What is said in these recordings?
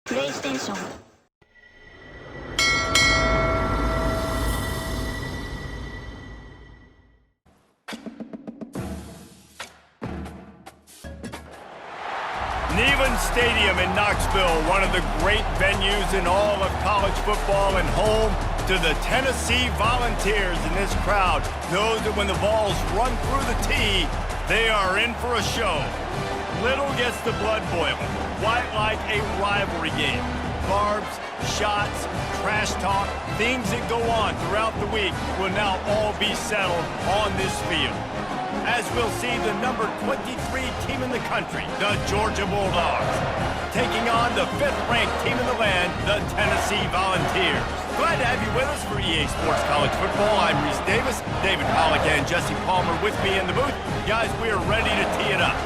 PlayStation. Neyland Stadium in Knoxville, one of the great venues in all of college football and home to the Tennessee Volunteers. And this crowd knows that when the balls run through the tee, they are in for a show. Little gets the blood boiling, quite like a rivalry game. Barbs, shots, trash talk, things that go on throughout the week will now all be settled on this field. As we'll see the number 23 team in the country, the Georgia Bulldogs, taking on the 5th-ranked team in the land, the Tennessee Volunteers. Glad to have you with us for EA Sports College Football. I'm Reese Davis, David Pollack and Jesse Palmer with me in the booth. Guys, we are ready to tee it up.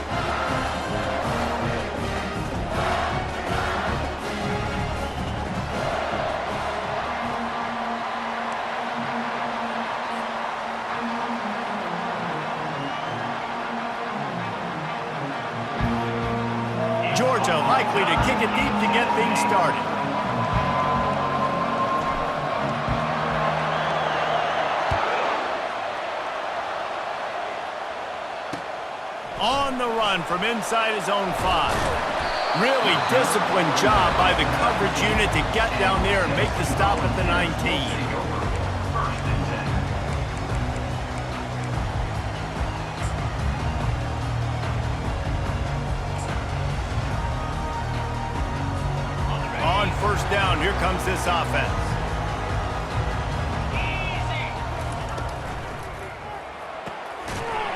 Georgia likely to kick it deep to get things started. On the run from inside his own 5. Really disciplined job by the coverage unit to get down there and make the stop at the 19. On first down, here comes this offense.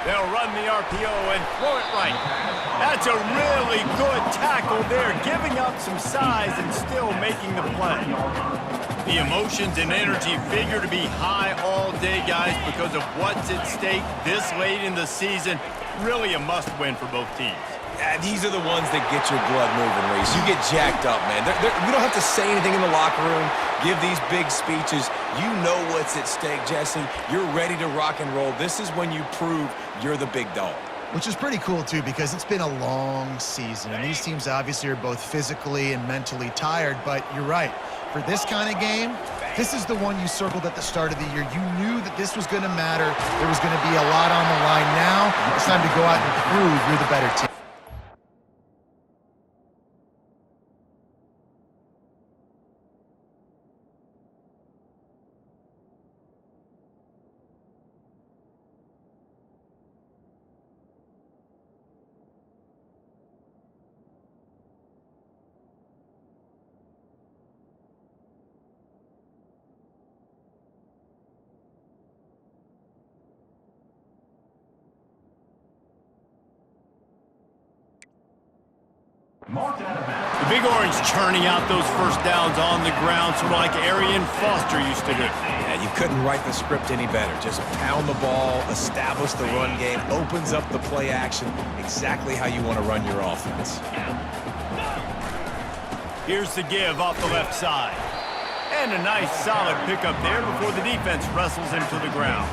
They'll run the RPO and throw it right. That's a really good tackle there, giving up some size and still making the play. The emotions and energy figure to be high all day, guys, because of what's at stake this late in the season. Really a must-win for both teams. Yeah, these are the ones that get your blood moving, Reese. You get jacked up, man. We don't have to say anything in the locker room, give these big speeches. You know what's at stake, Jesse. You're ready to rock and roll. This is when you prove you're the big dog. Which is pretty cool, too, because it's been a long season. And these teams obviously are both physically and mentally tired. But you're right. For this kind of game, this is the one you circled at the start of the year. You knew that this was going to matter. There was going to be a lot on the line. Now it's time to go out and prove you're the better team. The Big Orange churning out those first downs on the ground, sort of like Arian Foster used to do. Yeah, you couldn't write the script any better. Just pound the ball, establish the run game, opens up the play action, exactly how you want to run your offense. Here's the give off the left side. And a nice solid pickup there before the defense wrestles him to the ground.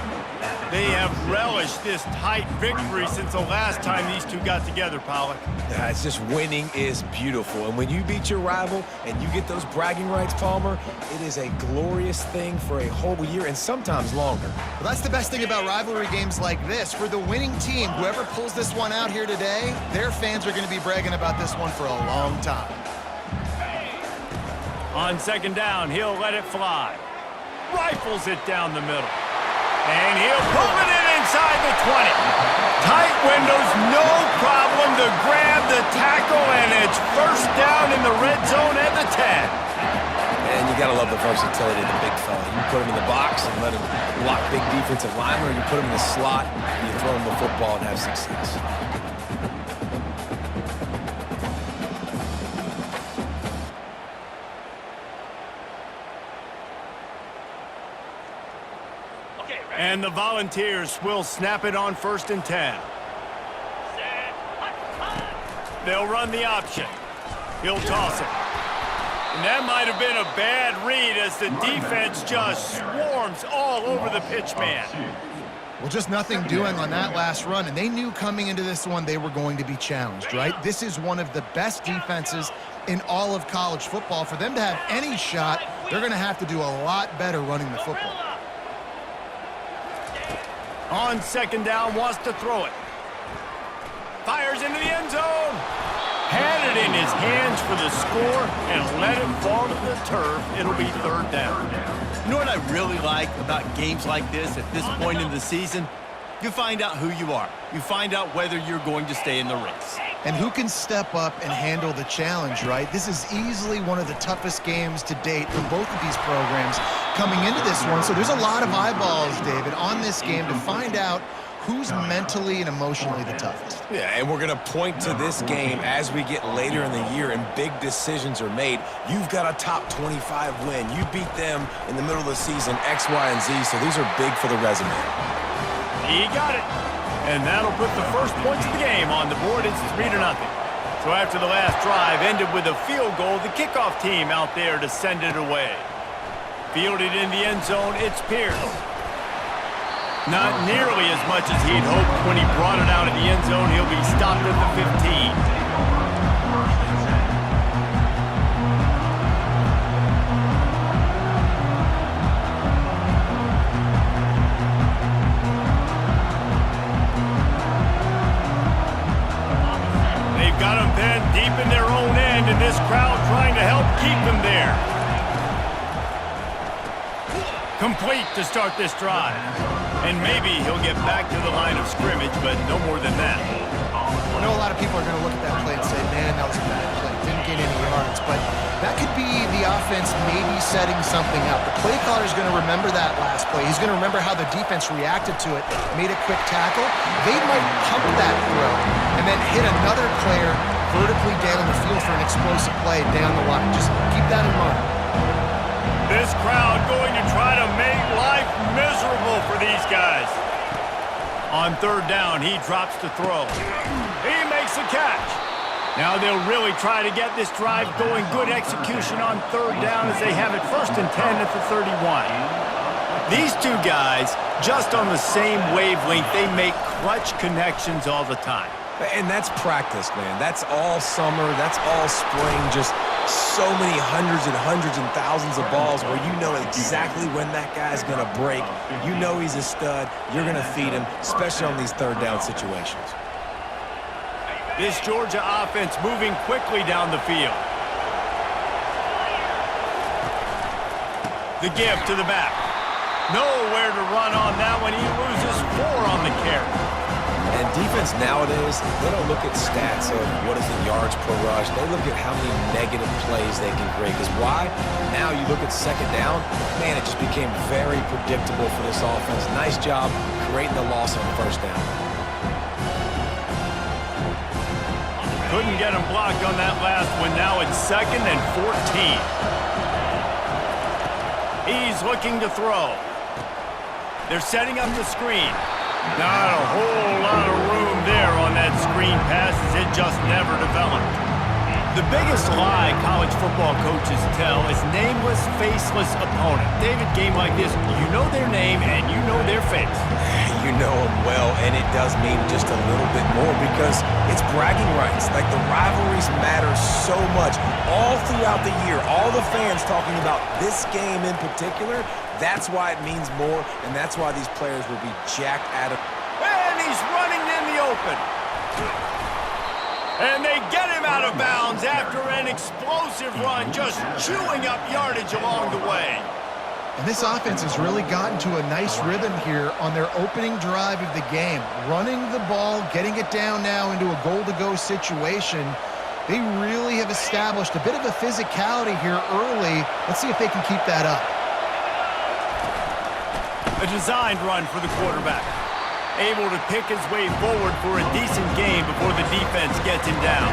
They have relished this tight victory since the last time these two got together, Pollack. Yeah, it's just winning is beautiful. And when you beat your rival and you get those bragging rights, Palmer, it is a glorious thing for a whole year and sometimes longer. Well, that's the best thing about rivalry games like this. For the winning team, whoever pulls this one out here today, their fans are going to be bragging about this one for a long time. On second down, he'll let it fly. Rifles it down the middle. And he'll pull it in inside the 20. Tight windows, no problem to grab the tackle, and it's first down in the red zone at the 10. And you got to love the versatility of the big fella. You put him in the box and let him block big defensive linemen, or you put him in the slot, and you throw him the football and have success. And the Volunteers will snap it on 1st and 10. They'll run the option. He'll toss it. And that might have been a bad read as the defense just swarms all over the pitch man. Well, just nothing doing on that last run, and they knew coming into this one they were going to be challenged, right? This is one of the best defenses in all of college football. For them to have any shot, they're going to have to do a lot better running the football. On second down, wants to throw it. Fires into the end zone. Had it in his hands for the score and let it fall to the turf. It'll be third down. You know what I really like about games like this at this point in the season? You find out who you are. You find out whether you're going to stay in the race. And who can step up and handle the challenge, right? This is easily one of the toughest games to date for both of these programs coming into this one. So there's a lot of eyeballs, David, on this game to find out who's mentally and emotionally the toughest. Yeah, and we're going to point to this game as we get later in the year and big decisions are made. You've got a top 25 win. You beat them in the middle of the season, X, Y, and Z, so these are big for the resume. He got it. And that'll put the first points of the game on the board. It's 3-0. So after the last drive ended with a field goal, the kickoff team out there to send it away. Fielded in the end zone, it's Pierce. Not nearly as much as he'd hoped when he brought it out of the end zone. He'll be stopped at the 15. They've got him then deep in their own end, and this crowd trying to help keep them there. Complete to start this drive. And maybe he'll get back to the line of scrimmage, but no more than that. I know a lot of people are going to look at that play and say, man, that was a bad play. Didn't gain any yards. But that could be the offense maybe setting something up. The play caller is going to remember that last play. He's going to remember how the defense reacted to it, made a quick tackle. They might pump that throw and then hit another player vertically down the field for an explosive play down the line. Just keep that in mind. This crowd going to try to make life miserable for these guys. On third down, he drops to throw. He makes the catch. Now they'll really try to get this drive going. Good execution on third down as they have it 1st and 10 at the 31. These two guys, just on the same wavelength, they make clutch connections all the time. And that's practice, man. That's all summer. That's all spring. Just so many hundreds and thousands of balls where you know exactly when that guy's going to break. You know he's a stud. You're going to feed him, especially on these third down situations. This Georgia offense moving quickly down the field. The give to the back. Nowhere to run on that one. He loses 4 on the carry. And defense nowadays, they don't look at stats of what is the yards per rush. They look at how many negative plays they can create. Because why? Now you look at second down, man, it just became very predictable for this offense. Nice job creating the loss on first down. Couldn't get him blocked on that last one. Now it's 2nd and 14. He's looking to throw. They're setting up the screen. Not a whole lot of room there on that screen pass as it just never developed. The biggest lie college football coaches tell is nameless, faceless opponent. David, game like this, you know their name and you know their face. You know them well, and it does mean just a little bit more because it's bragging rights. Like the rivalries matter so much all throughout the year. All the fans talking about this game in particular. That's why it means more, and that's why these players will be jacked out of... And he's running in the open. And they get him out of bounds after an explosive run, just chewing up yardage along the way. And this offense has really gotten to a nice rhythm here on their opening drive of the game. Running the ball, getting it down now into a goal-to-go situation. They really have established a bit of a physicality here early. Let's see if they can keep that up. A designed run for the quarterback. Able to pick his way forward for a decent game before the defense gets him down.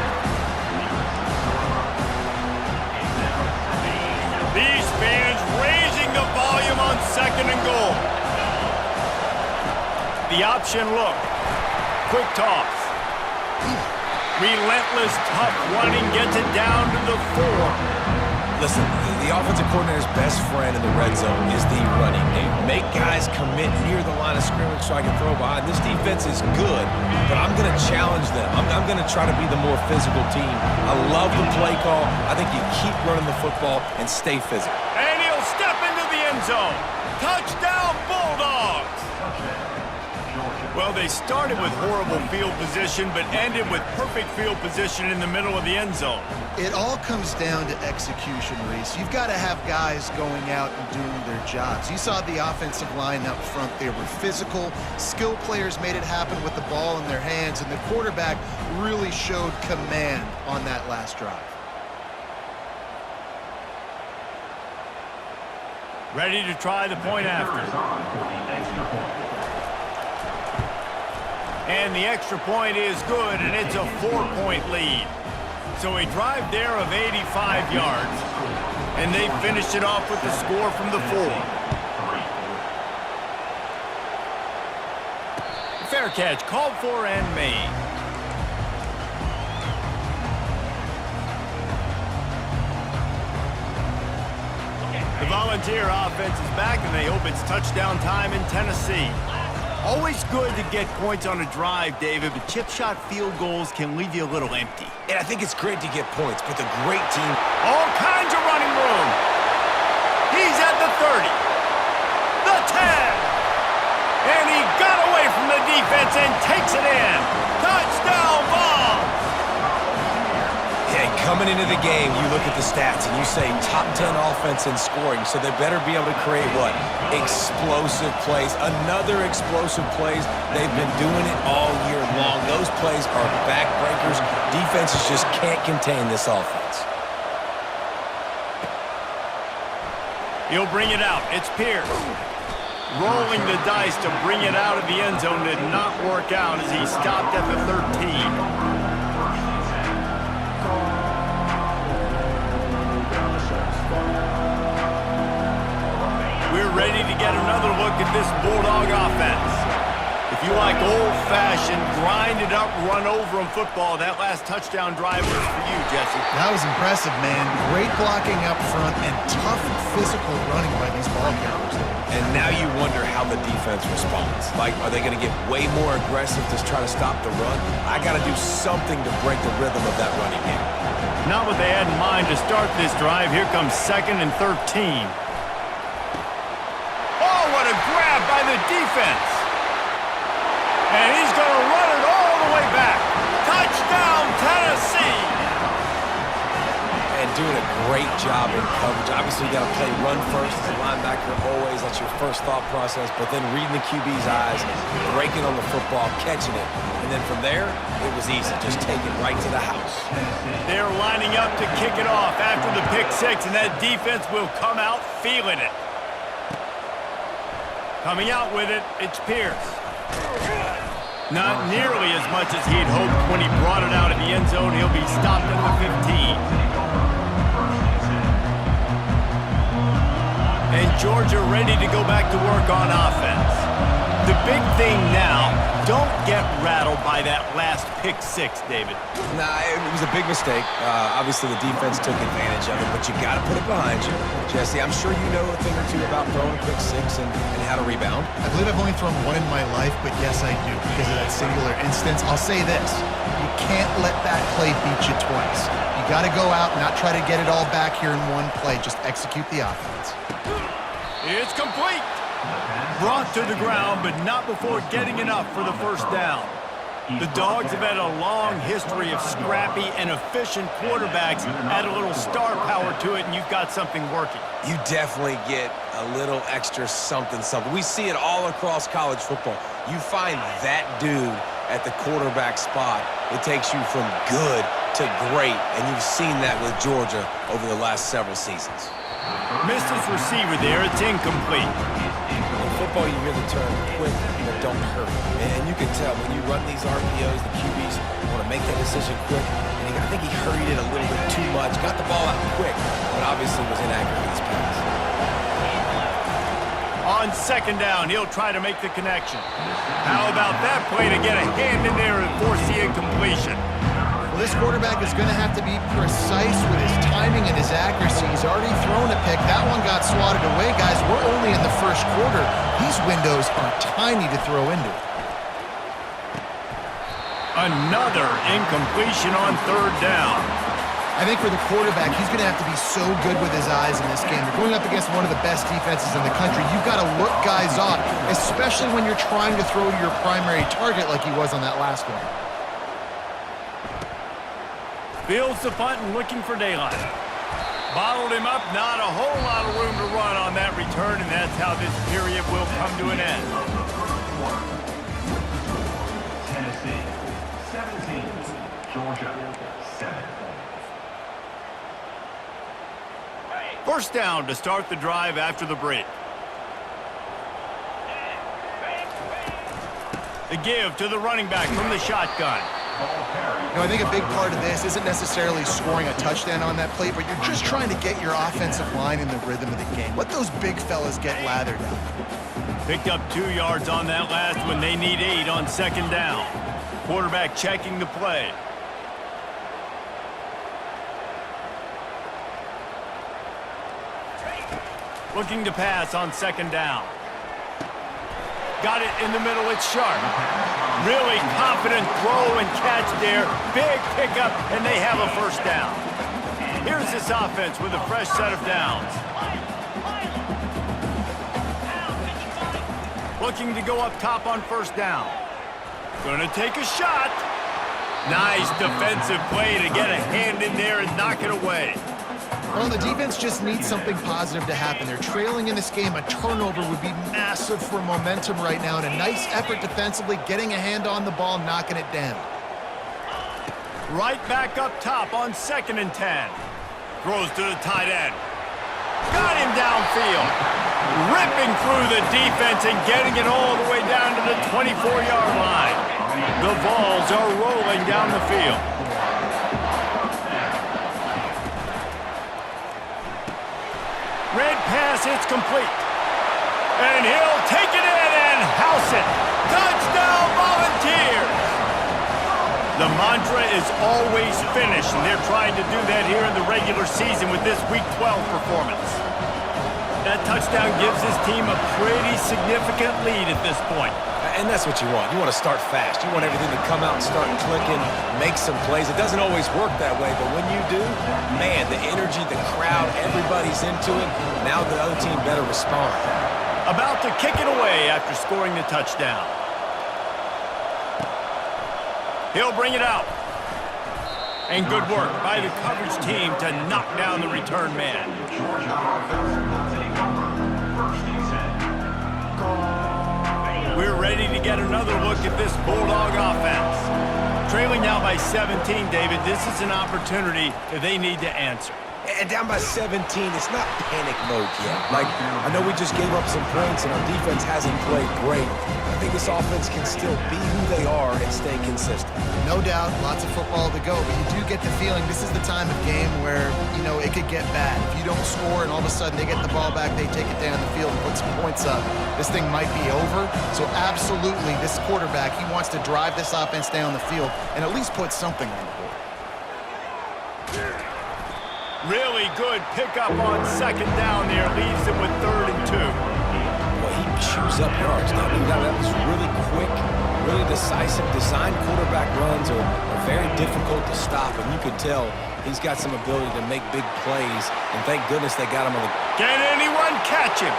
These fans raising the volume on 2nd and goal. The option look. Quick toss. Relentless, tough running gets it down to the 4. Listen, the offensive coordinator's best friend in the red zone is the running game. Make guys commit near the line of scrimmage so I can throw behind. This defense is good, but I'm going to challenge them. I'm going to try to be the more physical team. I love the play call. I think you keep running the football and stay physical. And he'll step into the end zone. Touchdown, Bulldogs! Well, they started with horrible field position, but ended with perfect field position in the middle of the end zone. It all comes down to execution, Reese. You've got to have guys going out and doing their jobs. You saw the offensive line up front. They were physical. Skill players made it happen with the ball in their hands, and the quarterback really showed command on that last drive. Ready to try the point after. And the extra point is good, and it's a 4-point lead. So a drive there of 85 yards, and they finished it off with the score from the 4. Fair catch, called for and made. The Volunteer offense is back, and they hope it's touchdown time in Tennessee. Always good to get points on a drive, David, but chip shot field goals can leave you a little empty. And I think it's great to get points, but the great team... All kinds of running room. He's at the 30. The 10. And he got away from the defense and takes it in. Touchdown ball. Yeah, coming into the game, you look at the stats and you say top 10 offense in scoring, so they better be able to create what? Explosive plays. Another explosive plays. They've been doing it all year long. Those plays are backbreakers. Defenses just can't contain this offense. He'll bring it out. It's Pierce. Rolling the dice to bring it out of the end zone did not work out as he stopped at the 13. We're ready to get another look at this Bulldog offense. If you like old-fashioned, grinded-up, run-over-'em football, that last touchdown drive was for you, Jesse. That was impressive, man. Great blocking up front and tough physical running by these ball carriers. And now you wonder how the defense responds. Like, are they going to get way more aggressive to try to stop the run? I got to do something to break the rhythm of that running game. Not what they had in mind to start this drive. Here comes 2nd and 13. What a grab by the defense. And he's going to run it all the way back. Touchdown, Tennessee. And doing a great job in coverage. Obviously, you got to play run first as a linebacker always. That's your first thought process. But then reading the QB's eyes, breaking on the football, catching it. And then from there, it was easy. Just take it right to the house. They're lining up to kick it off after the pick 6, and that defense will come out feeling it. Coming out with it, it's Pierce. Not nearly as much as he'd hoped when he brought it out of the end zone. He'll be stopped at the 15. And Georgia ready to go back to work on offense. The big thing now, don't get rattled by that last pick 6, David. Nah, it was a big mistake. Obviously, the defense took advantage of it, but you got to put it behind you. Jesse, I'm sure you know a thing or two about throwing pick 6 and how to rebound. I believe I've only thrown one in my life, but yes, I do because of that singular instance. I'll say this. You can't let that play beat you twice. You got to go out and not try to get it all back here in one play. Just execute the offense. It's complete. Brought to the ground, but not before getting enough for the first down. The Dogs have had a long history of scrappy and efficient quarterbacks. Add a little star power to it, and you've got something working. You definitely get a little extra something. We see it all across college football. You find that dude at the quarterback spot, it takes you from good to great, and you've seen that with Georgia over the last several seasons. Missed his receiver there. It's incomplete. In football, you hear the term quick but don't hurt. And you can tell when you run these RPOs, the QBs want to make that decision quick. And I think he hurried it a little bit too much. Got the ball out quick, but obviously was inaccurate with his pass. On 2nd down, he'll try to make the connection. How about that play to get a hand in there and force the incompletion? Well, this quarterback is going to have to be precise with his timing and his accuracy. He's already swatted away, guys. We're only in the first quarter. These windows are tiny to throw into. Another incompletion on third down. I think for the quarterback, he's going to have to be so good with his eyes in this game. They're going up against one of the best defenses in the country. You've got to look guys off, especially when you're trying to throw to your primary target like he was on that last one. Fields the punt and looking for daylight. Bottled him up, not a whole lot of room to run on that return, and that's how this period will come to an end. Tennessee, 17. Georgia, 7. First down to start the drive after the break. The give to the running back from the shotgun. You know, I think a big part of this isn't necessarily scoring a touchdown on that play, but you're just trying to get your offensive line in the rhythm of the game. Let those big fellas get lathered out. Picked up 2 yards on that last one. They need 8 on second down. Quarterback checking the play. Looking to pass on second down. Got it in the middle, it's sharp. Really confident throw and catch there. Big pickup, and they have a first down. Here's this offense with a fresh set of downs. Looking to go up top on first down. Gonna take a shot. Nice defensive play to get a hand in there and knock it away. Well, the defense just needs something positive to happen. They're trailing in this game. A turnover would be massive for momentum right now, and a nice effort defensively, getting a hand on the ball, knocking it down. Right back up top on 2nd and 10. Throws to the tight end. Got him downfield. Ripping through the defense and getting it all the way down to the 24-yard line. The Vols are rolling down the field. Red pass, it's complete. And he'll take it in and house it. Touchdown, Volunteers! The mantra is always finish, and they're trying to do that here in the regular season with this Week 12 performance. That touchdown gives his team a pretty significant lead at this point. And that's what you want. You want to start fast. You want everything to come out and start clicking, make some plays. It doesn't always work that way, but when you do, man, the energy, the crowd, everybody's into it. Now the other team better respond. About to kick it away after scoring the touchdown. He'll bring it out. And good work by the coverage team to knock down the return man. We're ready to get another look at this Bulldog offense. Trailing now by 17, David, this is an opportunity that they need to answer. And down by 17, it's not panic mode yet. Like, I know we just gave up some points and our defense hasn't played great. I think this offense can still be who they are and stay consistent. No doubt, lots of football to go, but you do get the feeling this is the time of game where, you know, it could get bad. If you don't score and all of a sudden they get the ball back, they take it down the field and put some points up, this thing might be over. So absolutely, this quarterback, he wants to drive this offense down the field and at least put something on the board. Really good pickup on second down there. Leaves them with 3rd and 2. Well, he chews up yards. Now, that was really quick, really decisive. Design quarterback runs are very difficult to stop, and you could tell he's got some ability to make big plays, and thank goodness they got him on the... Can anyone catch him?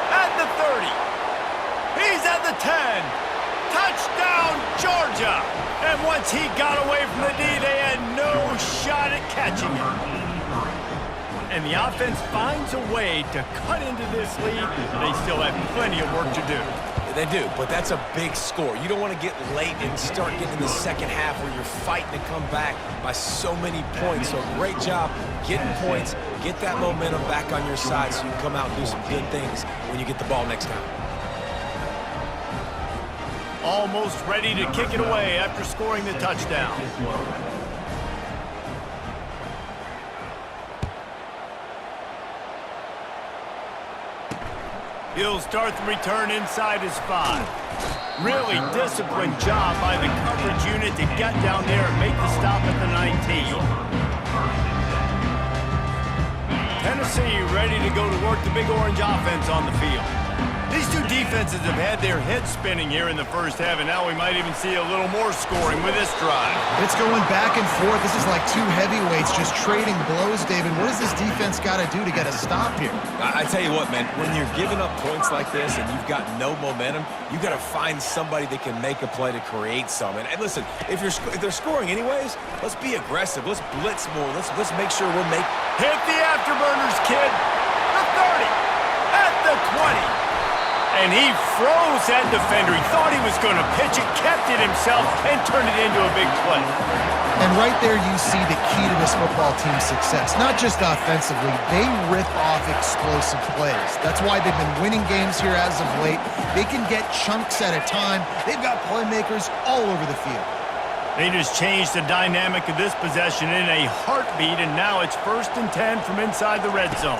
At the 30. He's at the 10. Touchdown, Georgia! And once he got away from the D, they had no shot at catching him. And the offense finds a way to cut into this lead. They still have plenty of work to do. They do, but that's a big score. You don't want to get late and start getting the second half where you're fighting to come back by so many points. So great job getting points, get that momentum back on your side so you can come out and do some good things when you get the ball next time. Almost ready to kick it away after scoring the touchdown. He'll start the return inside his 5. Really disciplined job by the coverage unit to get down there and make the stop at the 19. Tennessee ready to go to work the Big Orange offense on the field. These two defenses have had their heads spinning here in the first half, and now we might even see a little more scoring with this drive. It's going back and forth. This is like two heavyweights just trading blows, David. What does this defense got to do to get a stop here? I tell you what, man, when you're giving up points like this and you've got no momentum, you got to find somebody that can make a play to create some. And listen, if they're scoring anyways, let's be aggressive. Let's blitz more. Let's make sure we're making. Hit the afterburners, kid. The 30, at the 20. And he froze that defender. He thought he was going to pitch it, kept it himself, and turned it into a big play. And right there you see the key to this football team's success. Not just offensively, they rip off explosive plays. That's why they've been winning games here as of late. They can get chunks at a time. They've got playmakers all over the field. They just changed the dynamic of this possession in a heartbeat, and now it's 1st and 10 from inside the red zone.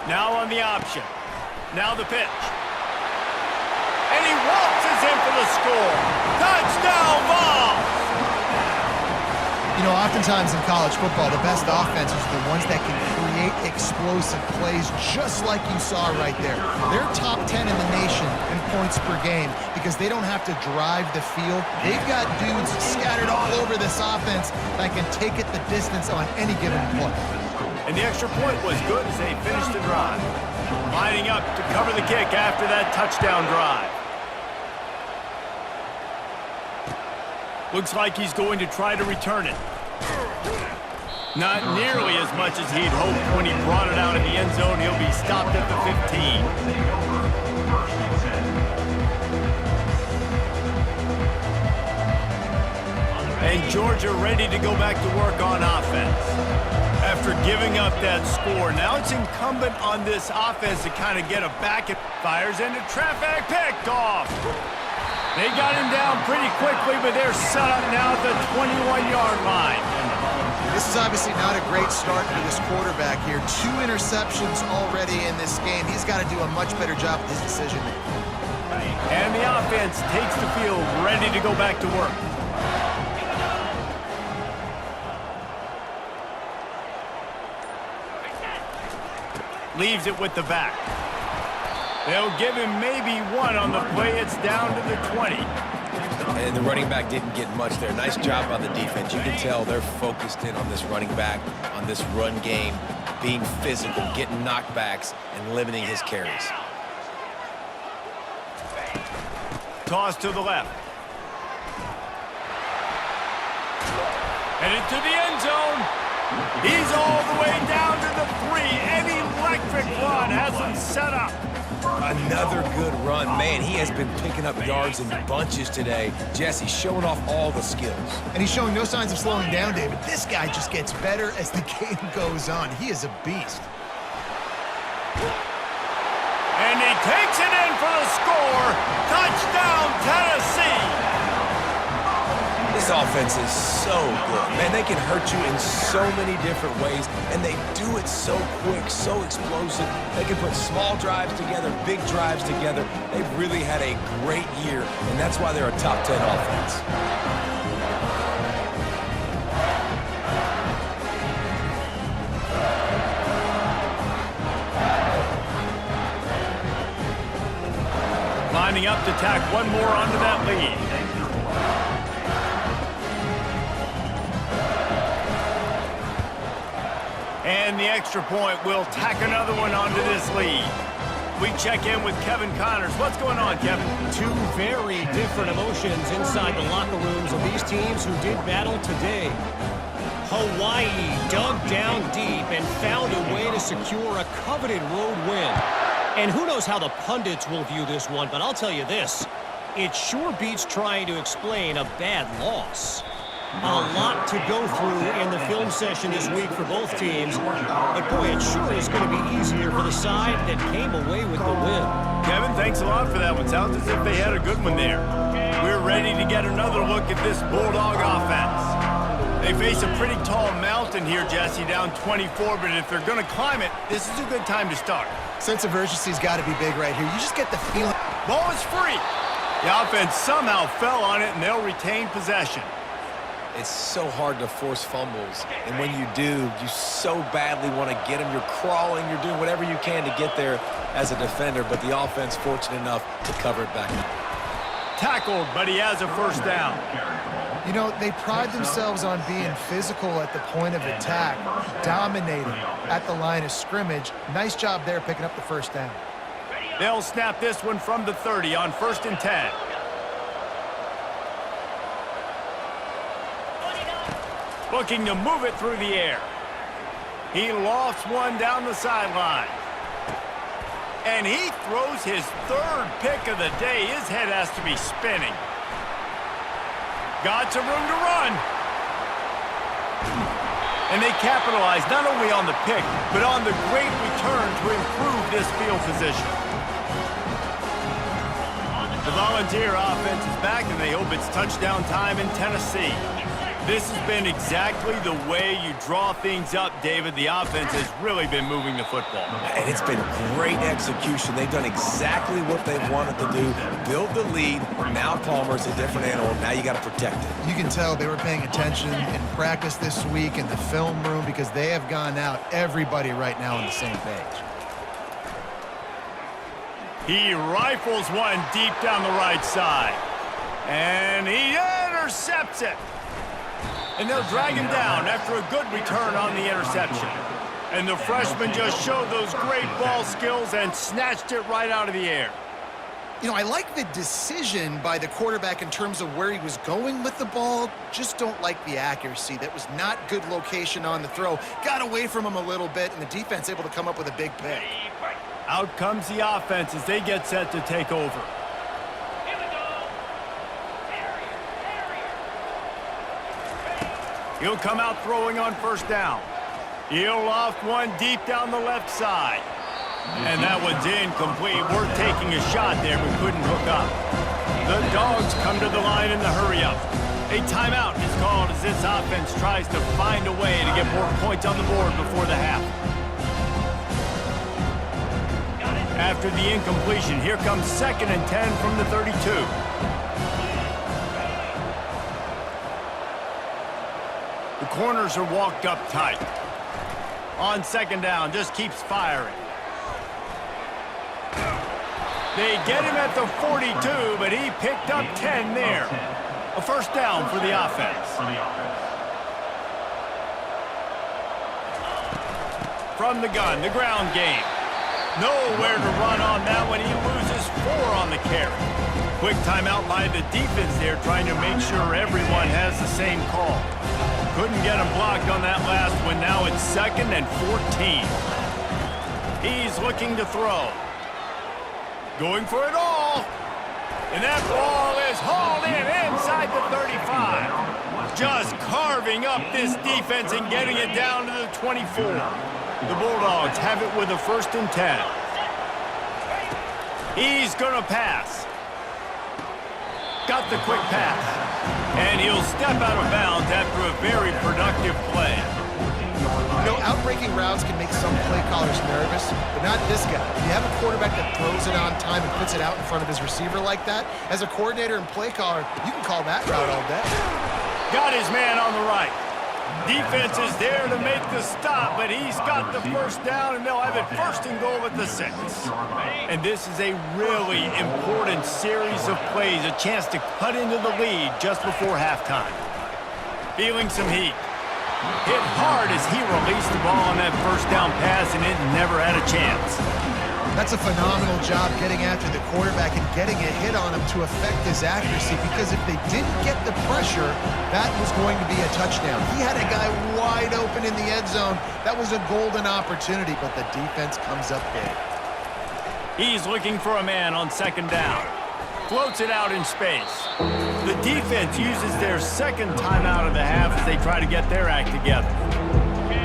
Now on the option. Now the pitch. And he waltzes in for the score. Touchdown, Vols! You know, oftentimes in college football, the best offenses are the ones that can create explosive plays just like you saw right there. They're top 10 in the nation in points per game because they don't have to drive the field. They've got dudes scattered all over this offense that can take it the distance on any given play. And the extra point was good as they finished the drive. Lining up to cover the kick after that touchdown drive. Looks like he's going to try to return it. Not nearly as much as he'd hoped when he brought it out in the end zone. He'll be stopped at the 15. And Georgia ready to go back to work on offense. After giving up that score, now it's incumbent on this offense to kind of get a back and fires into traffic, picked off. They got him down pretty quickly, but they're set up now at the 21-yard line. This is obviously not a great start for this quarterback here. 2 interceptions already in this game. He's got to do a much better job with his decision-making. And the offense takes the field, ready to go back to work. Leaves it with the back. They'll give him maybe one on the play. It's down to the 20. And the running back didn't get much there. Nice job by the defense. You can tell they're focused in on this running back, on this run game, being physical, getting knockbacks, and limiting his carries. Toss to the left. Headed to the end zone. He's all the way down to the 3. An electric run has him set up. Another good run. Man, he has been picking up yards in bunches today. Jesse showing off all the skills. And he's showing no signs of slowing down, David. This guy just gets better as the game goes on. He is a beast. And he takes it in for the score. Touchdown, Tennessee. This offense is so good. Man, they can hurt you in so many different ways, and they do it so quick, so explosive. They can put small drives together, big drives together. They've really had a great year, and that's why they're a top 10 offense. Lining up to tack one more onto that lead. And the extra point will tack another one onto this lead. We check in with Kevin Connors. What's going on, Kevin? 2 very different emotions inside the locker rooms of these teams who did battle today. Hawaii dug down deep and found a way to secure a coveted road win. And who knows how the pundits will view this one, but I'll tell you this. It sure beats trying to explain a bad loss. A lot to go through in the film session this week for both teams. But boy, it sure is going to be easier for the side that came away with the win. Kevin, thanks a lot for that one. Sounds as if they had a good one there. We're ready to get another look at this Bulldog offense. They face a pretty tall mountain here, Jesse, down 24, but if they're going to climb it, this is a good time to start. Sense of urgency's got to be big right here. You just get the feeling. Ball is free. The offense somehow fell on it, and they'll retain possession. It's so hard to force fumbles, and when you do, you so badly want to get them. You're crawling, you're doing whatever you can to get there as a defender, but the offense fortunate enough to cover it back up. Tackled, but he has a first down. You know, they pride themselves on being physical at the point of attack, dominating at the line of scrimmage. Nice job there picking up the first down. They'll snap this one from the 30 on 1st and 10. Looking to move it through the air. He lofts one down the sideline. And he throws his 3rd pick of the day. His head has to be spinning. Got some room to run. And they capitalize not only on the pick, but on the great return to improve this field position. The Volunteer offense is back, and they hope it's touchdown time in Tennessee. This has been exactly the way you draw things up, David. The offense has really been moving the football. And it's been great execution. They've done exactly what they've wanted to do. Build the lead. Now Palmer's a different animal. Now you got to protect it. You can tell they were paying attention in practice this week in the film room because they have gone out, everybody right now on the same page. He rifles one deep down the right side. And he intercepts it. And they'll drag him down after a good return on the interception. And the freshman just showed those great ball skills and snatched it right out of the air. You know, I like the decision by the quarterback in terms of where he was going with the ball. Just don't like the accuracy. That was not good location on the throw. Got away from him a little bit, and the defense able to come up with a big pick. Out comes the offense as they get set to take over. He'll come out throwing on 1st down. He'll loft one deep down the left side. And that one's incomplete. We're taking a shot there, but couldn't hook up. The Dogs come to the line in the hurry-up. A timeout is called as this offense tries to find a way to get more points on the board before the half. After the incompletion, here comes 2nd and 10 from the 32. The corners are walked up tight. On 2nd down, just keeps firing. They get him at the 42, but he picked up 10 there. A first down for the offense. From the gun, the ground game. Nowhere to run on that one. He loses 4 on the carry. Quick timeout by the defense there, trying to make sure everyone has the same call. Couldn't get him blocked on that last one. Now it's 2nd and 14. He's looking to throw. Going for it all. And that ball is hauled in inside the 35. Just carving up this defense and getting it down to the 24. The Bulldogs have it with a 1st and 10. He's going to pass. Got the quick pass. And he'll step out of bounds after a very productive play. You know, outbreaking routes can make some play callers nervous, but not this guy. You have a quarterback that throws it on time and puts it out in front of his receiver like that. As a coordinator and play caller, you can call that route all day. Got his man on the right. Defense is there to make the stop, but he's got the first down, and they'll have it 1st and goal at the 6. And this is a really important series of plays, a chance to cut into the lead just before halftime. Feeling some heat. Hit hard as he released the ball on that first down pass, and it never had a chance. That's a phenomenal job getting after the quarterback and getting a hit on him to affect his accuracy, because if they didn't get the pressure, that was going to be a touchdown. He had a guy wide open in the end zone. That was a golden opportunity, but the defense comes up big. He's looking for a man on 2nd down. Floats it out in space. The defense uses their 2nd timeout of the half as they try to get their act together.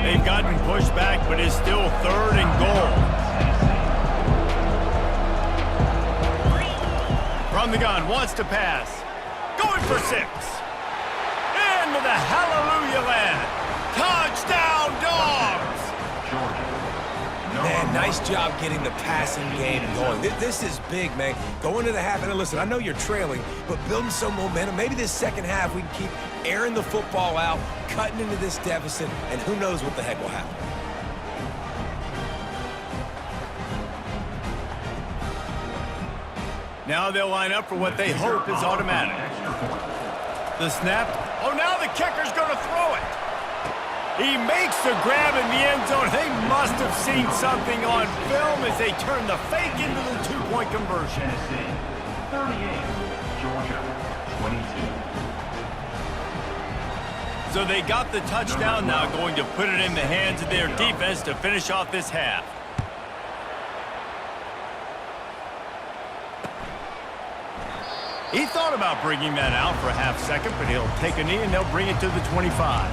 They've gotten pushed back, but it's still 3rd and goal. From the gun, wants to pass. Going for 6. Into the hallelujah land. Touchdown, Dogs! Man, nice job getting the passing game going. This is big, man. Going to the half, and listen, I know you're trailing, but building some momentum. Maybe this second half we can keep airing the football out, cutting into this deficit, and who knows what the heck will happen. Now they'll line up for what they hope is automatic. The snap. Oh, now the kicker's going to throw it. He makes the grab in the end zone. They must have seen something on film as they turn the fake into the two-point conversion. Tennessee 38, Georgia 22. So they got the touchdown now, going to put it in the hands of their defense to finish off this half. He thought about bringing that out for a half second, but he'll take a knee and they'll bring it to the 25.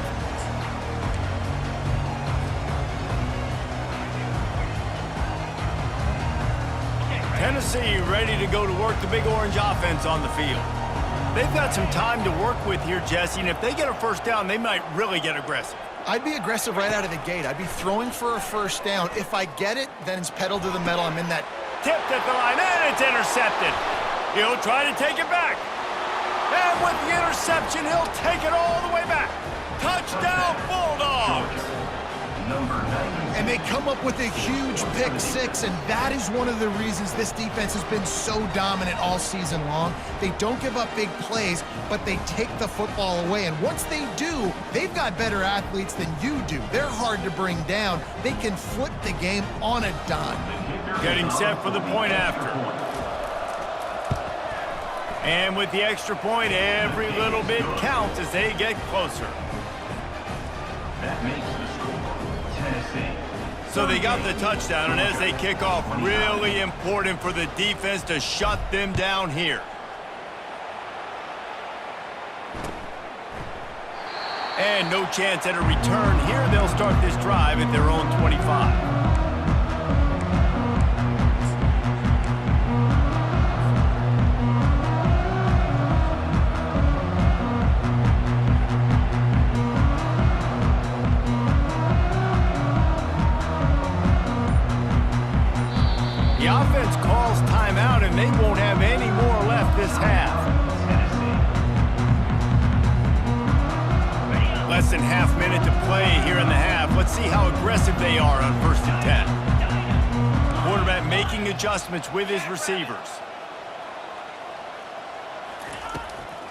Tennessee ready to go to work the big orange offense on the field. They've got some time to work with here, Jesse, and if they get a first down, they might really get aggressive. I'd be aggressive right out of the gate. I'd be throwing for a first down. If I get it, then it's pedal to the metal. I'm in that. Tipped at the line, and it's intercepted. He'll try to take it back. And with the interception, he'll take it all the way back. Touchdown, Bulldogs! Number 90. And they come up with a huge pick six, and that is one of the reasons this defense has been so dominant all season long. They don't give up big plays, but they take the football away. And once they do, they've got better athletes than you do. They're hard to bring down. They can flip the game on a dime. Getting set for the point after. And with the extra point, every little bit counts as they get closer. That makes the score Tennessee. So they got the touchdown, and as they kick off, really important for the defense to shut them down here. And no chance at a return here. They'll start this drive at their own 25. The offense calls timeout, and they won't have any more left this half. Less than half minute to play here in the half. Let's see how aggressive they are on 1st and 10. Quarterback making adjustments with his receivers.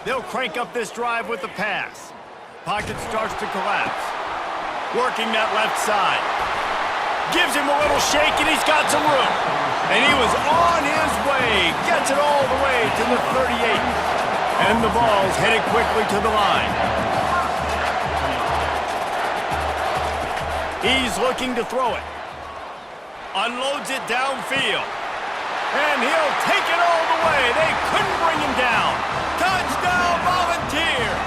They'll crank up this drive with the pass. Pocket starts to collapse. Working that left side. Gives him a little shake, and he's got some room. And he was on his way. Gets it all the way to the 38. And the ball's headed quickly to the line. He's looking to throw it. Unloads it downfield. And he'll take it all the way. They couldn't bring him down. Touchdown, Volunteers!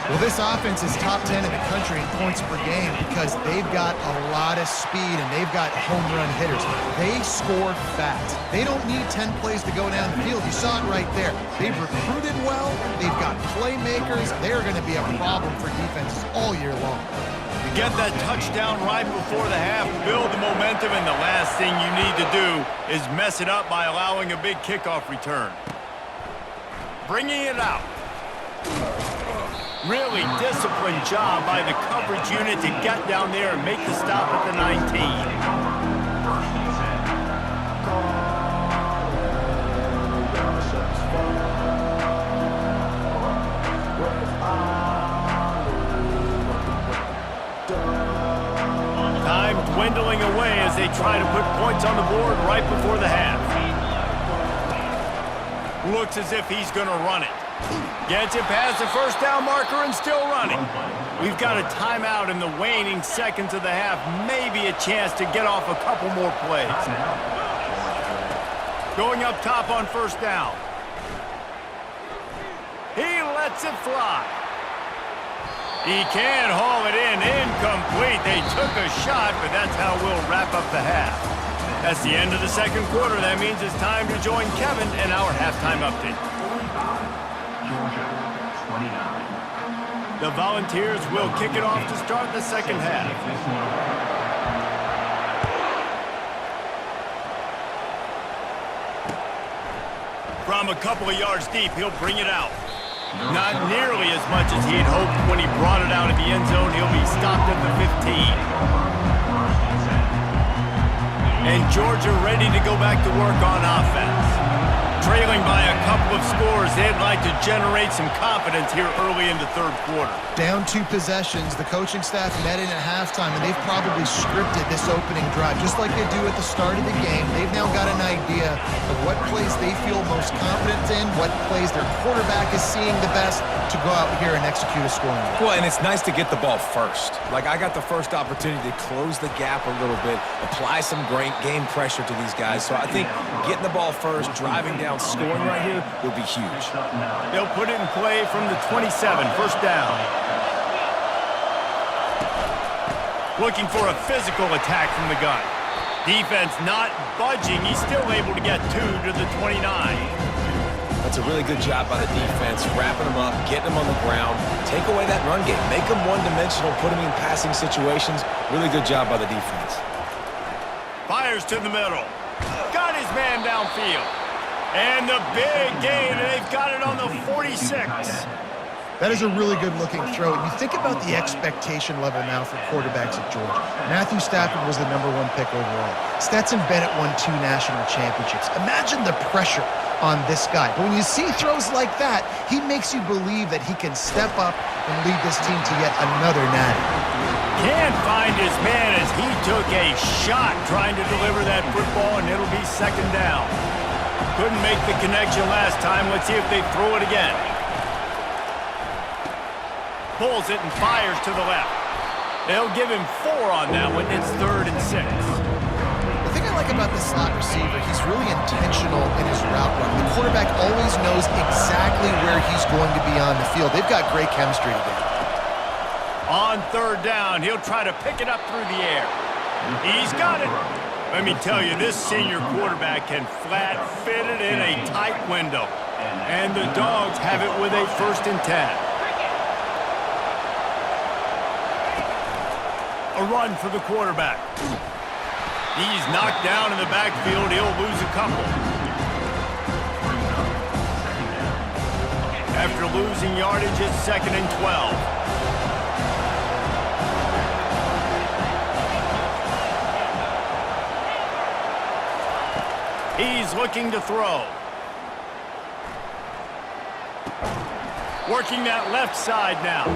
Well, this offense is top 10 in the country in points per game because they've got a lot of speed and they've got home run hitters. They scored fast. They don't need 10 plays to go down the field. You saw it right there. They've recruited well. They've got playmakers. They're going to be a problem for defenses all year long. You get that touchdown right before the half, build the momentum, and the last thing you need to do is mess it up by allowing a big kickoff return. Bringing it out. Really disciplined job by the coverage unit to get down there and make the stop at the 19. Time dwindling away as they try to put points on the board right before the half. Looks as if he's going to run it. Gets it past the first down marker and still running. We've got a timeout in the waning seconds of the half. Maybe a chance to get off a couple more plays. Going up top on 1st down. He lets it fly. He can haul it in. Incomplete. They took a shot, but that's how we'll wrap up the half. That's the end of the 2nd quarter. That means it's time to join Kevin in our halftime update. Georgia 29. The Volunteers will kick it off to start the 2nd half. From a couple of yards deep, he'll bring it out. Not nearly as much as he had hoped when he brought it out of the end zone. He'll be stopped at the 15. And Georgia ready to go back to work on offense. Trailing by a couple of scores, they'd like to generate some confidence here early in the third quarter. Down 2 possessions, the coaching staff met in at halftime, and they've probably scripted this opening drive, just like they do at the start of the game. They've now got an idea of what plays they feel most confident in, what plays their quarterback is seeing the best to go out here and execute a scoring drive. Well, and it's nice to get the ball first. Like, I got the first opportunity to close the gap a little bit, apply some game pressure to these guys. So I think getting the ball first, driving down, scoring right here will be huge. They'll put it in play from the 27, first down. Looking for a physical attack from the gun. Defense not budging. He's still able to get 2 to the 29. That's a really good job by the defense, wrapping them up, getting them on the ground, take away that run game, make them one-dimensional, put them in passing situations. Really good job by the defense. Fires to the middle. Got his man downfield. And the big gain, and they've got it on the 46. That is a really good-looking throw. And you think about the expectation level now for quarterbacks at Georgia. Matthew Stafford was the #1 pick overall. Stetson Bennett won 2 national championships. Imagine the pressure on this guy. But when you see throws like that, he makes you believe that he can step up and lead this team to yet another natty. Can't find his man as he took a shot trying to deliver that football, and it'll be second down. Couldn't make the connection last time. Let's see if they throw it again. Pulls it and fires to the left. They'll give him 4 on that one. It's 3rd and 6. The thing I like about the slot receiver, he's really intentional in his route run. The quarterback always knows exactly where he's going to be on the field. They've got great chemistry together. On 3rd down, he'll try to pick it up through the air. He's got it. Let me tell you, this senior quarterback can flat fit it in a tight window. And the Dogs have it with a 1st and 10. A run for the quarterback. He's knocked down in the backfield. He'll lose a couple. After losing yardage, it's 2nd and 12. He's looking to throw. Working that left side now.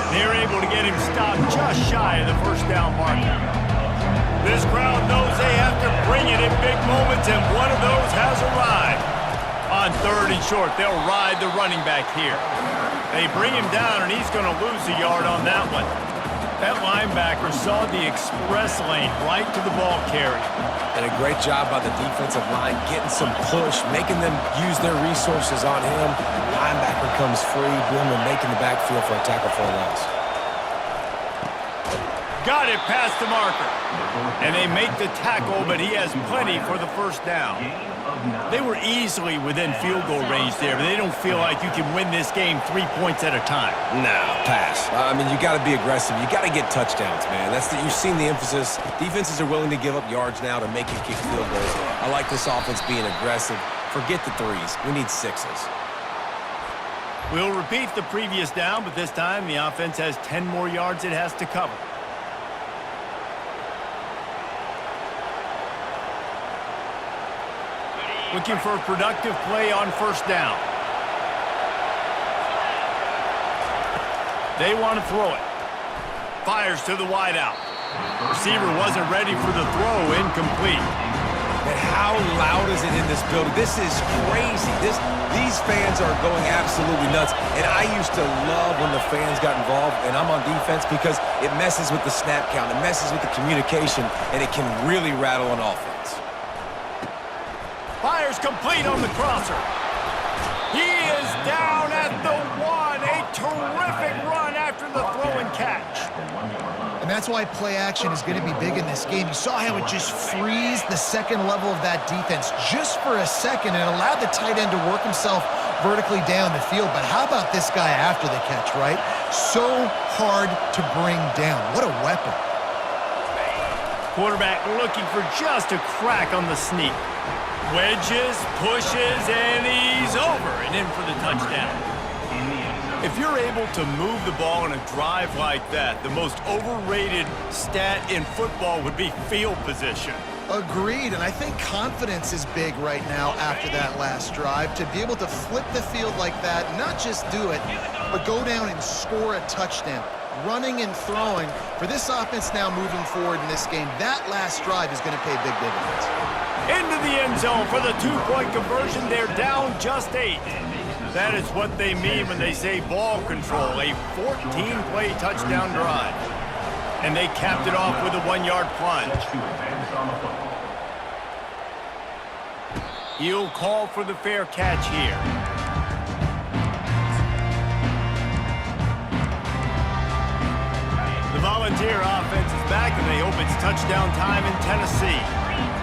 They're able to get him stopped just shy of the 1st down marker. This crowd knows they have to bring it in big moments, and one of those has arrived. On 3rd and short, they'll ride the running back here. They bring him down, and he's going to lose a yard on that one. That linebacker saw the express lane right to the ball carrier. And a great job by the defensive line, getting some push, making them use their resources on him. Linebacker comes free, boom, and making the backfield for a tackle for a loss. Got it past the marker. And they make the tackle, but he has plenty for the 1st down. They were easily within field goal range there, but they don't feel like you can win this game 3 points at a time. No, pass. I mean, you got to be aggressive. You got to get touchdowns, man. You've seen the emphasis. Defenses are willing to give up yards now to make you kick field goals. I like this offense being aggressive. Forget the 3s. We need 6s. We'll repeat the previous down, but this time the offense has 10 more yards it has to cover. Looking for a productive play on 1st down. They want to throw it. Fires to the wideout. Receiver wasn't ready for the throw, incomplete. And how loud is it in this building? This is crazy. These fans are going absolutely nuts. And I used to love when the fans got involved, and I'm on defense, because it messes with the snap count, it messes with the communication, and it can really rattle an offense. Fires complete on the crosser. He is down at the 1. A terrific run after the throw and catch. And that's why play action is going to be big in this game. You saw how it just frees the second level of that defense just for a second and allowed the tight end to work himself vertically down the field. But how about this guy after the catch, right? So hard to bring down. What a weapon. Quarterback looking for just a crack on the sneak. Wedges, pushes, and he's over and in for the touchdown. If you're able to move the ball in a drive like that, the most overrated stat in football would be field position. Agreed, and I think confidence is big right now after that last drive. To be able to flip the field like that, not just do it, but go down and score a touchdown. Running and throwing, for this offense now moving forward in this game, that last drive is going to pay big dividends. Into the end zone for the two-point conversion. They're down just 8. That is what they mean when they say ball control, a 14-play touchdown drive. And they capped it off with a 1-yard plunge. He'll call for the fair catch here. The Volunteer offense is back, and they hope it's touchdown time in Tennessee.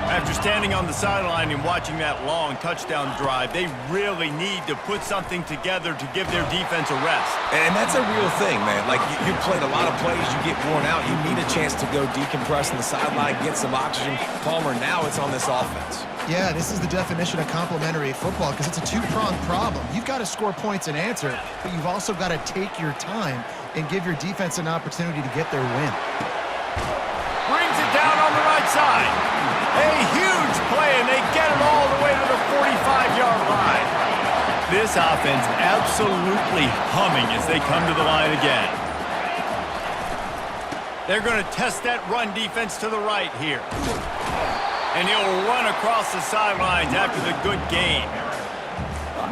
After standing on the sideline and watching that long touchdown drive, they really need to put something together to give their defense a rest. And that's a real thing, man. Like, you played a lot of plays, you get worn out, you need a chance to go decompress on the sideline, get some oxygen. Palmer, now it's on this offense. Yeah, this is the definition of complementary football because it's a two-pronged problem. You've got to score points and answer, but you've also got to take your time and give your defense an opportunity to get their win. Brings it down on the right side. A huge play, and they get it all the way to the 45-yard line. This offense absolutely humming as they come to the line again. They're going to test that run defense to the right here. And he'll run across the sidelines after the good game.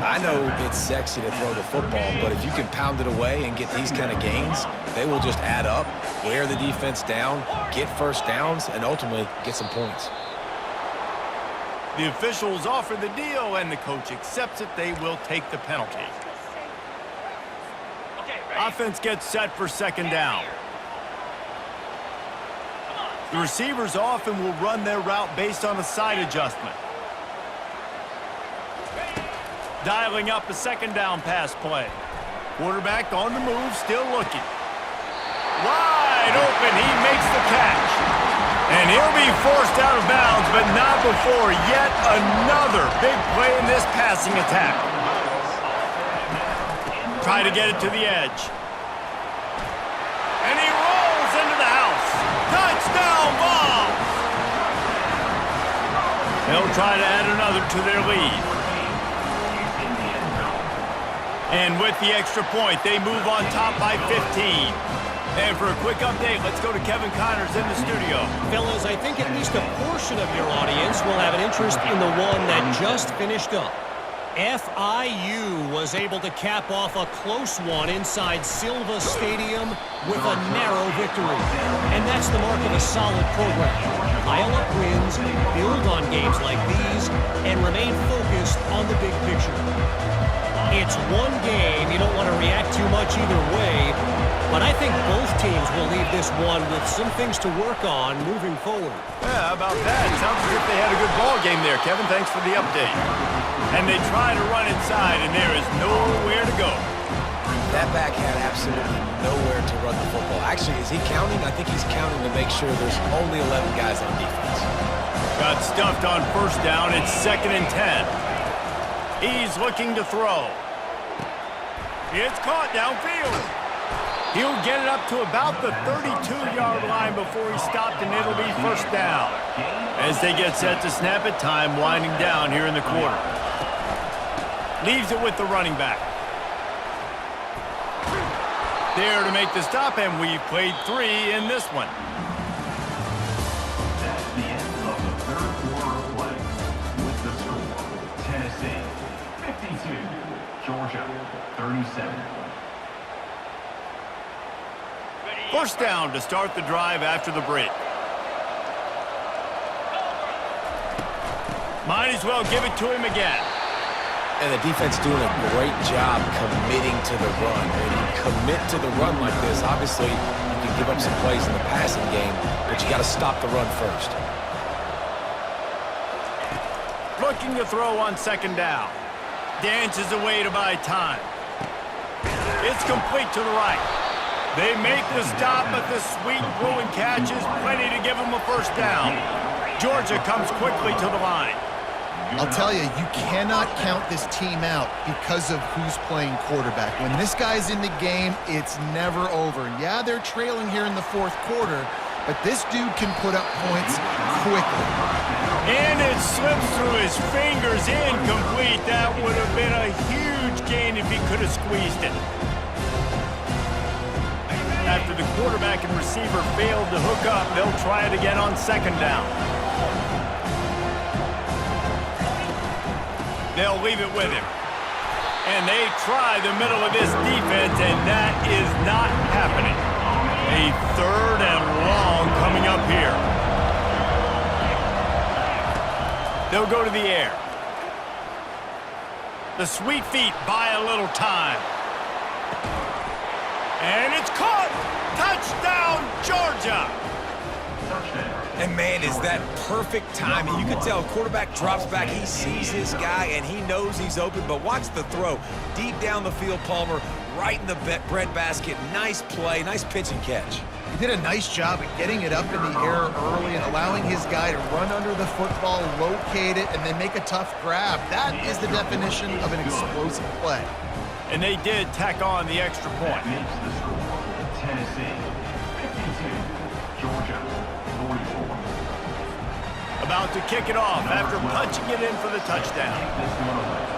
I know it's sexy to throw the football, but if you can pound it away and get these kind of gains, they will just add up, wear the defense down, get first downs, and ultimately get some points. The officials offer the deal, and the coach accepts it. They will take the penalty. Offense gets set for second down. The receivers often will run their route based on a side adjustment. Dialing up a second down pass play. Quarterback on the move, still looking. Wide open, he makes the catch. And he'll be forced out of bounds, but not before yet another big play in this passing attack. Try to get it to the edge. And he rolls into the house. Touchdown ball! They'll try to add another to their lead. And with the extra point, they move on top by 15. And for a quick update, let's go to Kevin Connors in the studio. Fellas, I think at least a portion of your audience will have an interest in the one that just finished up. FIU was able to cap off a close one inside Silva Stadium with a narrow victory. And that's the mark of a solid program. Pile up wins, build on games like these, and remain focused on the big picture. It's one game. You don't want to react too much either way, but I think both teams will leave this one with some things to work on moving forward. Yeah, how about that? Sounds as if they had a good ball game there, Kevin. Thanks for the update. And they try to run inside, and there is nowhere to go. That back had absolutely nowhere to run the football. Actually, is he counting? I think he's counting to make sure there's only 11 guys on defense. Got stuffed on first down. It's 2nd and 10. He's looking to throw. It's caught downfield. He'll get it up to about the 32-yard line before he stopped, and it'll be first down. As they get set to snap it, time winding down here in the quarter. Leaves it with the running back. There to make the stop, and we've played 3 in this one. That's the end of the third quarter of play. With the score, Tennessee 52, Georgia 37. First down to start the drive after the break. Might as well give it to him again. And the defense doing a great job committing to the run. When you commit to the run like this, obviously you can give up some plays in the passing game, but you got to stop the run first. Looking to throw on second down. Dances away to buy time. It's complete to the right. They make the stop, but the sweet throwing catch is plenty to give them a first down. Georgia comes quickly to the line. I'll tell you, you cannot count this team out because of who's playing quarterback. When this guy's in the game, it's never over. Yeah, they're trailing here in the fourth quarter, but this dude can put up points quickly. And it slips through his fingers, incomplete. That would have been a huge gain if he could have squeezed it. After the quarterback and receiver failed to hook up, they'll try it again on second down. They'll leave it with him. And they try the middle of this defense, and that is not happening. A third and long coming up here. They'll go to the air. The sweet feet buy a little time. And it's caught! Touchdown, Georgia! And man, is that perfect timing. You can tell quarterback drops back, he sees his guy, and he knows he's open, but watch the throw. Deep down the field, Palmer, right in the breadbasket. Nice play, nice pitch and catch. He did a nice job at getting it up in the air early and allowing his guy to run under the football, locate it, and then make a tough grab. That is the definition of an explosive play. And they did tack on the extra point. Makes the score. Tennessee 52, Georgia 44. About to kick it off after punching it in for the touchdown. This one away.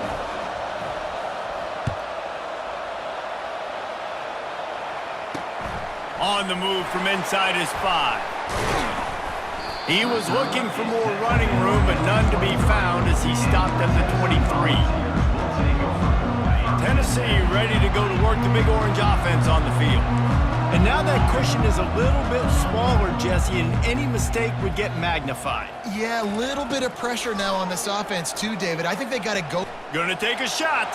On the move from inside his 5. He was looking for more running room, but none to be found as he stopped at the 23. Tennessee ready to go to work the Big Orange offense on the field. And now that cushion is a little bit smaller, Jesse, and any mistake would get magnified. Yeah, a little bit of pressure now on this offense too, David. I think they got to go. Gonna take a shot.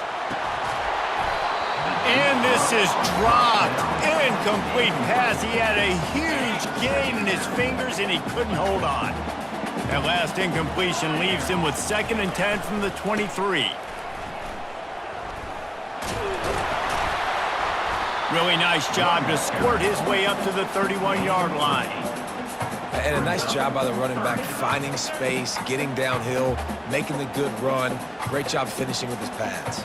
And this is dropped. Incomplete pass. He had a huge gain in his fingers, and he couldn't hold on. That last incompletion leaves him with 2nd and 10 from the 23. Really nice job to squirt his way up to the 31-yard line. And a nice job by the running back, finding space, getting downhill, making the good run. Great job finishing with his pads.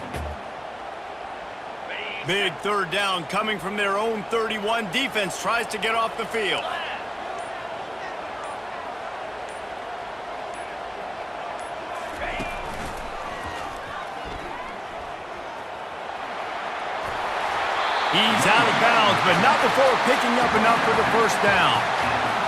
Big third down coming from their own 31. Defense tries to get off the field. He's out of bounds, but not before picking up enough for the first down.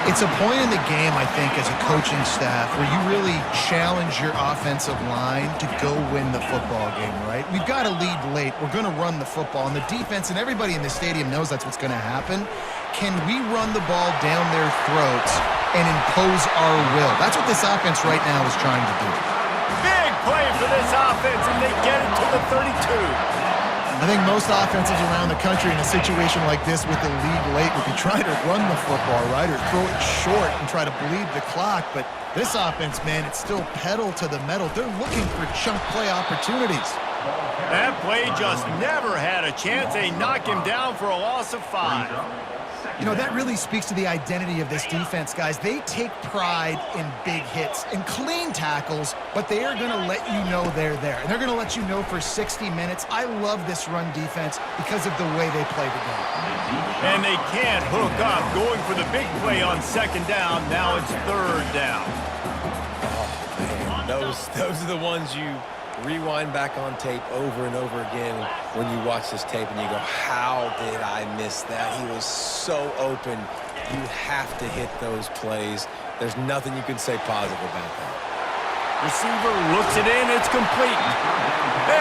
It's a point in the game, I think, as a coaching staff where you really challenge your offensive line to go win the football game, right? We've got to lead late. We're going to run the football, and the defense and everybody in the stadium knows that's what's going to happen. Can we run the ball down their throats and impose our will? That's what this offense right now is trying to do. Big play for this offense, and they get it to the 32. I think most offenses around the country in a situation like this with the lead late would be trying to run the football, right, or throw it short and try to bleed the clock. But this offense, man, it's still pedal to the metal. They're looking for chunk play opportunities. That play just never had a chance. They knock him down for a loss of 5. You know, that really speaks to the identity of this defense, guys. They take pride in big hits and clean tackles, but they are going to let you know they're there. And they're going to let you know for 60 minutes. I love this run defense because of the way they play the game. And they can't hook up, going for the big play on 2nd down. Now it's 3rd down. Oh, man. Those are the ones you rewind back on tape over and over again when you watch this tape and you go, how did I miss that? He was so open. You have to hit those plays. There's nothing you can say positive about that. Receiver looks it in. It's complete.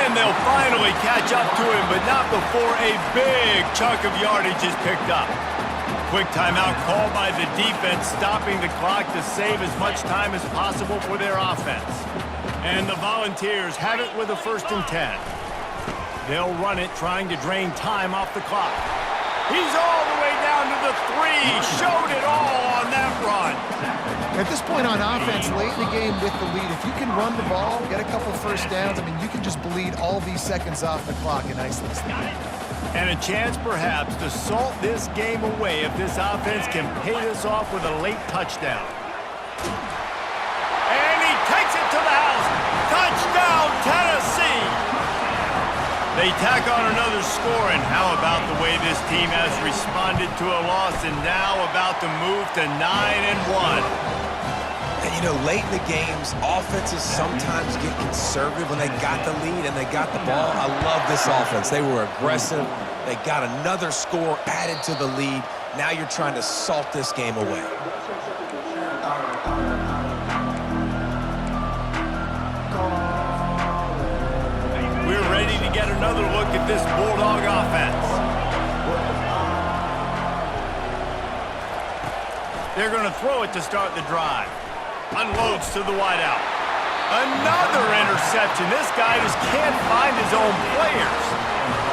And they'll finally catch up to him, but not before a big chunk of yardage is picked up. Quick timeout called by the defense, stopping the clock to save as much time as possible for their offense. And the Volunteers have it with a 1st and 10. They'll run it, trying to drain time off the clock. He's all the way down to the 3. Showed it all on that run. At this point on offense, late in the game with the lead, if you can run the ball, get a couple first downs, I mean, you can just bleed all these seconds off the clock and ice this thing. And a chance, perhaps, to salt this game away if this offense can pay this off with a late touchdown. And he takes it to the house. Tennessee! They tack on another score, and how about the way this team has responded to a loss and now about to move to 9-1? And, you know, late in the games, offenses sometimes get conservative when they got the lead and they got the ball. I love this offense. They were aggressive. They got another score added to the lead. Now you're trying to salt this game away. We're ready to get another look at this Bulldog offense. They're going to throw it to start the drive. Unloads to the wideout. Another interception. This guy just can't find his own players.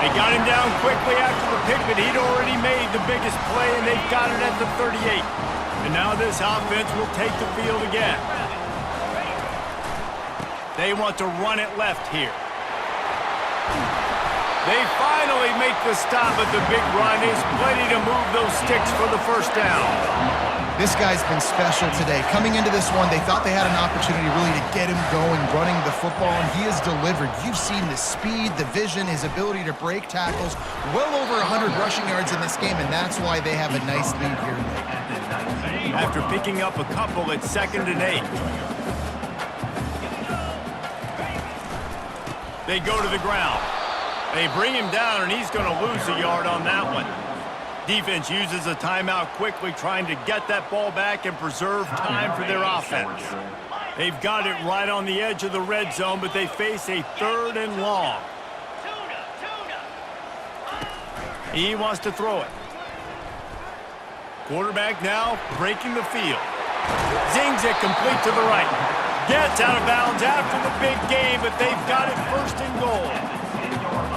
They got him down quickly after the pick, but he'd already made the biggest play, and they've got it at the 38. And now this offense will take the field again. They want to run it left here. They finally make the stop, but the big run is plenty to move those sticks for the first down. This guy's been special today. Coming into this one, they thought they had an opportunity really to get him going, running the football, and he has delivered. You've seen the speed, the vision, his ability to break tackles. Well over 100 rushing yards in this game, and that's why they have a nice lead here today. After picking up a couple, it's 2nd and 8. They go to the ground. They bring him down, and he's going to lose a yard on that one. Defense uses a timeout quickly, trying to get that ball back and preserve time for their offense. They've got it right on the edge of the red zone, but they face a 3rd and long. He wants to throw it. Quarterback now breaking the field. Zings it complete to the right. Gets out of bounds after the big game, but they've got it 1st and goal.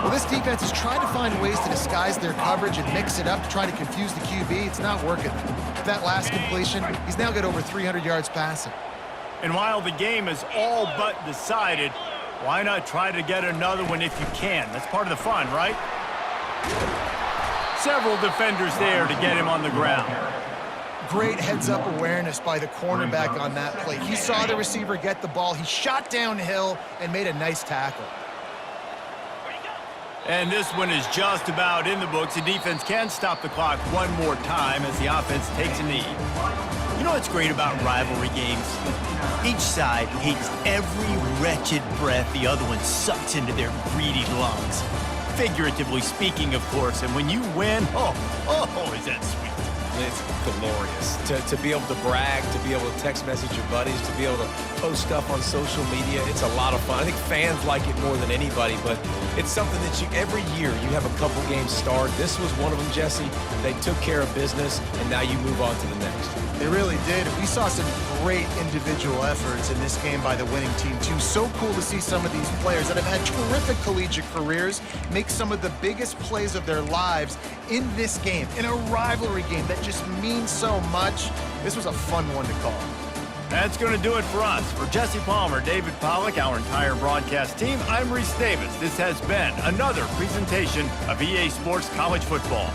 Well, this defense is trying to find ways to disguise their coverage and mix it up to try to confuse the QB. It's not working. With that last completion, he's now got over 300 yards passing. And while the game is all but decided, why not try to get another one if you can? That's part of the fun, right? Several defenders there to get him on the ground. Great heads-up awareness by the cornerback on that play. He saw the receiver get the ball. He shot downhill and made a nice tackle. And this one is just about in the books. The defense can stop the clock one more time as the offense takes a knee. You know what's great about rivalry games? Each side hates every wretched breath the other one sucks into their greedy lungs. Figuratively speaking, of course. And when you win, is that sweet. It's glorious to be able to brag, to be able to text message your buddies, to be able to post stuff on social media. It's a lot of fun. I think fans like it more than anybody, but it's something that every year you have a couple games start. This was one of them, Jesse. They took care of business, and now you move on to the next. They really did. We saw some great individual efforts in this game by the winning team, too. So cool to see some of these players that have had terrific collegiate careers make some of the biggest plays of their lives in this game, in a rivalry game that just means so much. This was a fun one to call. That's going to do it for us. For Jesse Palmer, David Pollack, our entire broadcast team, I'm Reese Davis. This has been another presentation of EA Sports College Football.